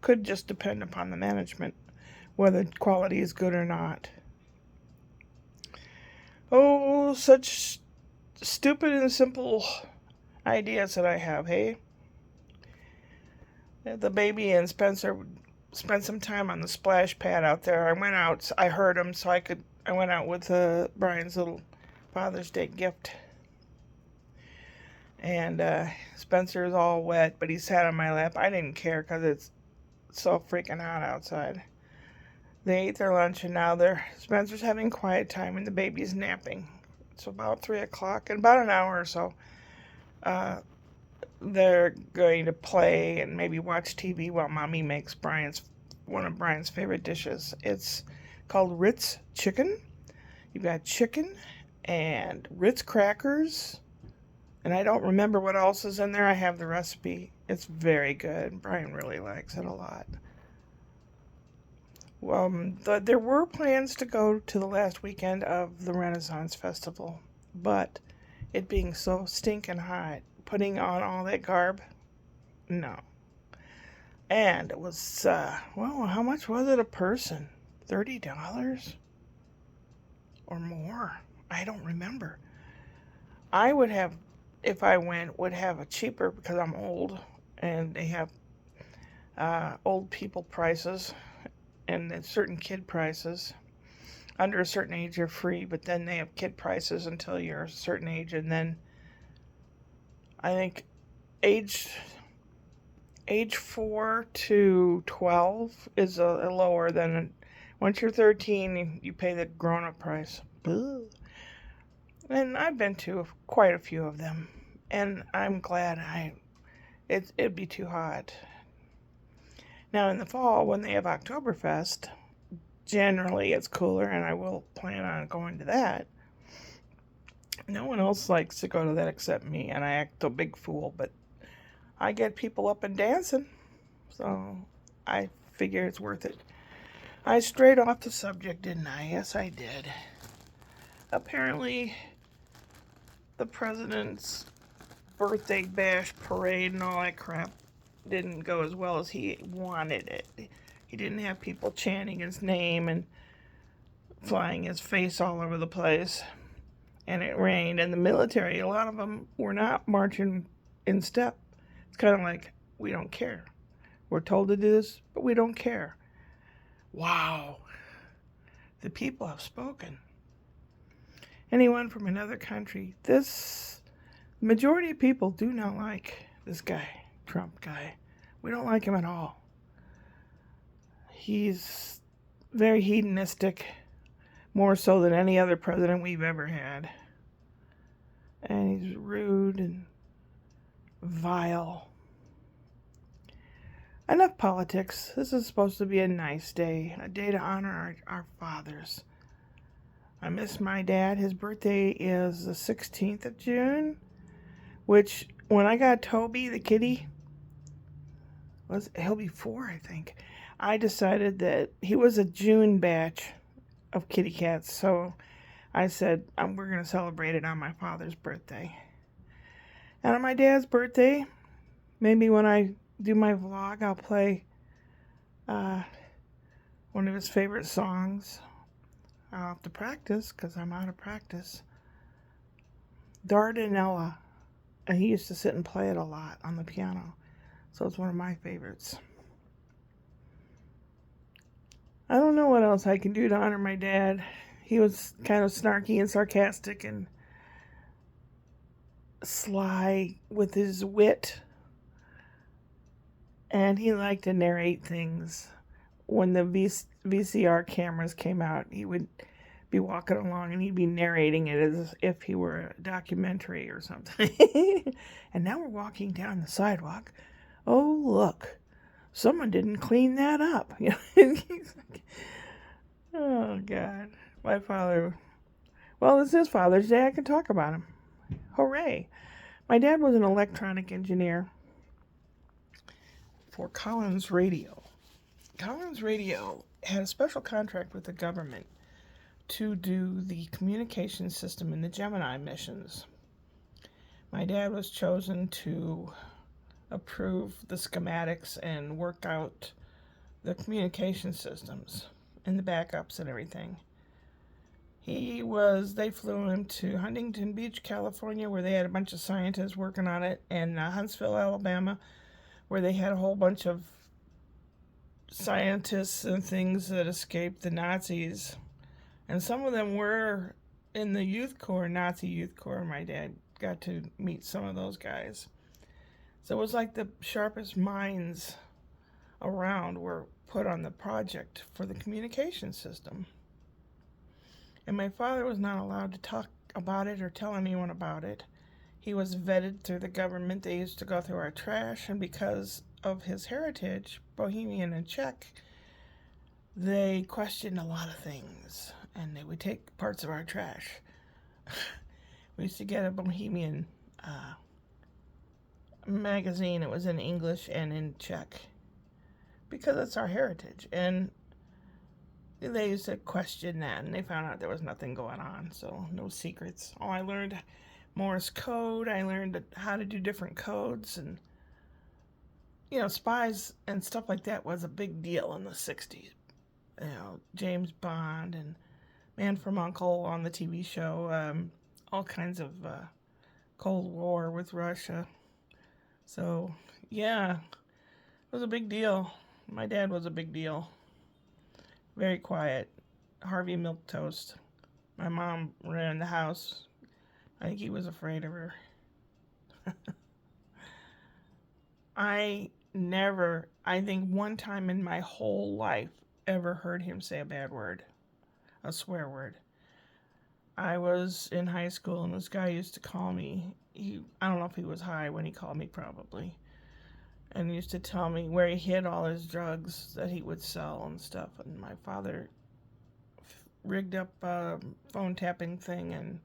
could just depend upon the management, whether quality is good or not. Oh, such stupid and simple ideas that I have, hey? The baby and Spencer spent some time on the splash pad out there. I heard him, so I went out with Brian's little Father's Day gift. And Spencer's all wet, but he sat on my lap. I didn't care because it's so freaking hot outside. They ate their lunch, and now Spencer's having quiet time, and the baby's napping. It's about 3 o'clock. In about an hour or so, they're going to play and maybe watch TV while Mommy makes one of Brian's favorite dishes. It's called Ritz Chicken. You've got chicken and Ritz crackers, and I don't remember what else is in there. I have the recipe. It's very good. Brian really likes it a lot. There were plans to go to the last weekend of the Renaissance Festival, but it being so stinking hot, putting on all that garb, no. And it was, how much was it a person? $30? Or more? I don't remember. I would have, if I went, would have a cheaper, because I'm old, and they have old people prices, and certain kid prices. Under a certain age, you're free, but then they have kid prices until you're a certain age, and then I think age 4 to 12 is a lower than once you're 13, you pay the grown-up price. Ugh. And I've been to quite a few of them, and I'm glad it'd be too hot. Now in the fall, when they have Oktoberfest, generally it's cooler, and I will plan on going to that. No one else likes to go to that except me, and I act a big fool, but I get people up and dancing, so I figure it's worth it. I strayed off the subject, didn't I? Yes, I did. Apparently, the president's birthday bash parade and all that crap didn't go as well as he wanted it. He didn't have people chanting his name and flying his face all over the place. And it rained, and the military, a lot of them were not marching in step. It's kind of like, we don't care. We're told to do this, but we don't care. Wow. The people have spoken. Anyone from another country, this majority of people do not like this guy, Trump guy. We don't like him at all. He's very hedonistic, more so than any other president we've ever had. And he's rude and vile. Enough politics. This is supposed to be a nice day, a day to honor our fathers. I miss my dad. His birthday is the 16th of June, which when I got Toby, the kitty, he'll be 4, I think. I decided that he was a June batch of kitty cats, so I said, we're going to celebrate it on my father's birthday. And on my dad's birthday, maybe when I do my vlog, I'll play one of his favorite songs. I'll have to practice, because I'm out of practice. Dardanella. And he used to sit and play it a lot on the piano. So it's one of my favorites. I don't know what else I can do to honor my dad. He was kind of snarky and sarcastic and sly with his wit. And he liked to narrate things. When the VCR cameras came out, he would be walking along and he'd be narrating it as if he were a documentary or something. And now we're walking down the sidewalk. Oh, look. Someone didn't clean that up. Oh, God. My father. Well, it's his Father's Day. I can talk about him. Hooray. My dad was an electronic engineer for Collins Radio. Collins Radio had a special contract with the government to do the communication system in the Gemini missions. My dad was chosen to approve the schematics and work out the communication systems and the backups and everything. They flew him to Huntington Beach, California, where they had a bunch of scientists working on it, and Huntsville, Alabama, where they had a whole bunch of scientists and things that escaped the Nazis. And some of them were in the youth corps, Nazi youth corps. My dad got to meet some of those guys. So it was like the sharpest minds around were put on the project for the communication system. And my father was not allowed to talk about it or tell anyone about it. He was vetted through the government. They used to go through our trash, and because of his heritage, Bohemian and Czech, they questioned a lot of things, and they would take parts of our trash. We used to get a Bohemian magazine. It was in English and in Czech, because it's our heritage. And they used to question that, and they found out there was nothing going on, so no secrets. Oh, I learned Morse code. I learned how to do different codes, and spies and stuff like that was a big deal in the 60s. James Bond and Man from U.N.C.L.E. on the TV show, all kinds of Cold War with Russia. So, yeah, it was a big deal. My dad was a big deal. Very quiet. Harvey Milquetoast. My mom ran the house. I think he was afraid of her. I think one time in my whole life, ever heard him say a bad word, a swear word. I was in high school, and this guy used to call me. I don't know if he was high when he called me, probably. And he used to tell me where he hid all his drugs that he would sell and stuff. And my father rigged up a phone tapping thing and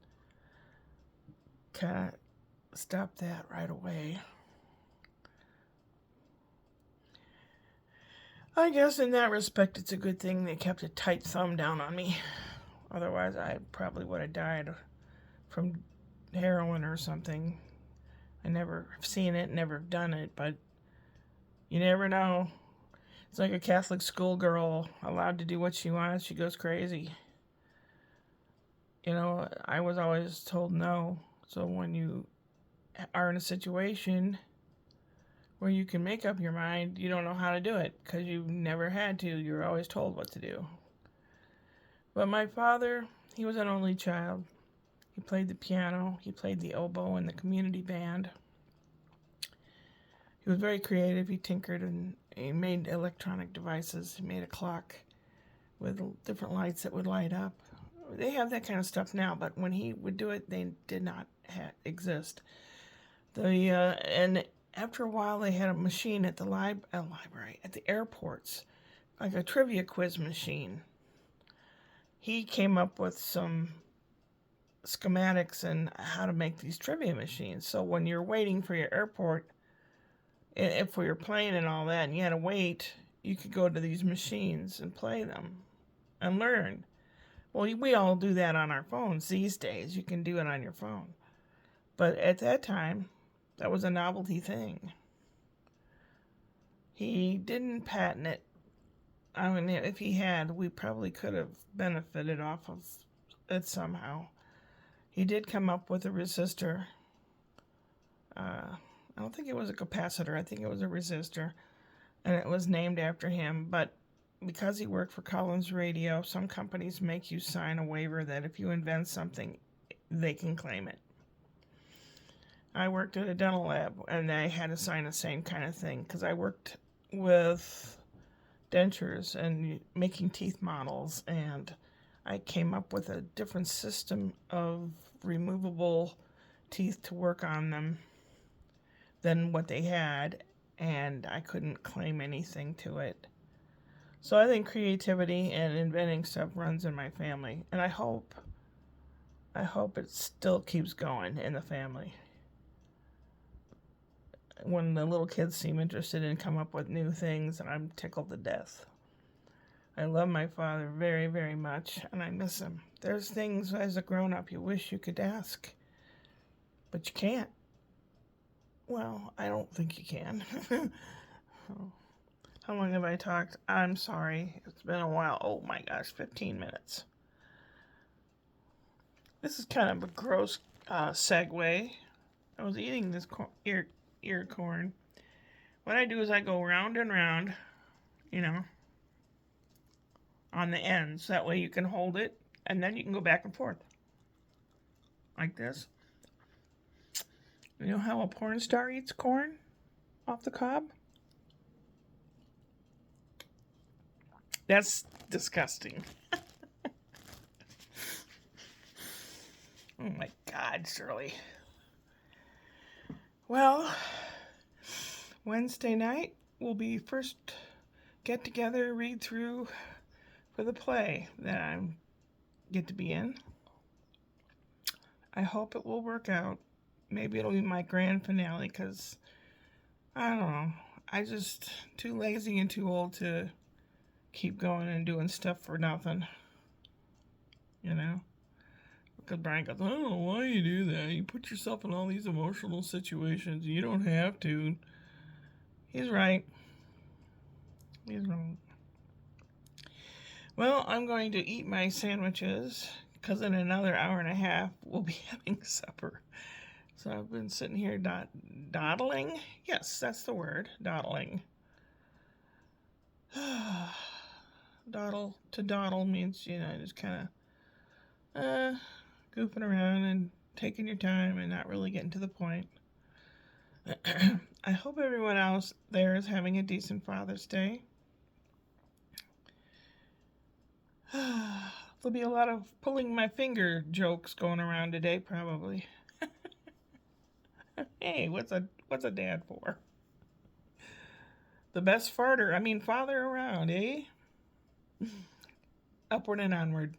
kind of stopped that right away. I guess in that respect, it's a good thing they kept a tight thumb down on me. Otherwise, I probably would have died from heroin or something. I never have seen it, never done it, but you never know. It's like a Catholic schoolgirl allowed to do what she wants. She goes crazy. I was always told no. So when you are in a situation where you can make up your mind, you don't know how to do it because you've never had to. You're always told what to do. But my father, he was an only child. He played the piano. He played the oboe in the community band. He was very creative. He tinkered and he made electronic devices. He made a clock with different lights that would light up. They have that kind of stuff now, but when he would do it, they did not exist. And after a while, they had a machine at the library, at the airports, like a trivia quiz machine. He came up with some schematics and how to make these trivia machines. So when you're waiting for your airport, if we were playing and all that, and you had to wait, you could go to these machines and play them and learn. Well, we all do that on our phones these days. You can do it on your phone. But at that time, that was a novelty thing. He didn't patent it. I mean, if he had, we probably could have benefited off of it somehow. He did come up with a resistor. I don't think it was a capacitor. I think it was a resistor. And it was named after him. But because he worked for Collins Radio, some companies make you sign a waiver that if you invent something, they can claim it. I worked at a dental lab, and I had to sign the same kind of thing because I worked with dentures and making teeth models, and I came up with a different system of removable teeth to work on them than what they had, and I couldn't claim anything to it. So I think creativity and inventing stuff runs in my family, and I hope it still keeps going in the family. When the little kids seem interested in come up with new things, and I'm tickled to death. I love my father very, very much, and I miss him. There's things as a grown-up you wish you could ask, but you can't. Well, I don't think you can. How long have I talked? I'm sorry. It's been a while. Oh my gosh, 15 minutes. This is kind of a gross segue. I was eating this ear corn. What I do is I go round and round, you know, on the ends. That way you can hold it, and then you can go back and forth. Like this. You know how a porn star eats corn off the cob? That's disgusting. Oh my God, Shirley. Well, Wednesday night will be first get together, read through for the play that I get to be in. I hope it will work out. Maybe it'll be my grand finale because I don't know. I just too lazy and too old to keep going and doing stuff for nothing. You know? Because Brian goes, I don't know why you do that. You put yourself in all these emotional situations. You don't have to. He's right. He's wrong. Well, I'm going to eat my sandwiches because in another hour and a half we'll be having supper. So I've been sitting here dawdling. Yes, that's the word, dawdling. To dawdle means, you know, just kind of goofing around and taking your time and not really getting to the point. I hope everyone else there is having a decent Father's Day. There'll be a lot of pulling my finger jokes going around today, probably. Hey, what's a dad for? The best father around, eh? Upward and onward.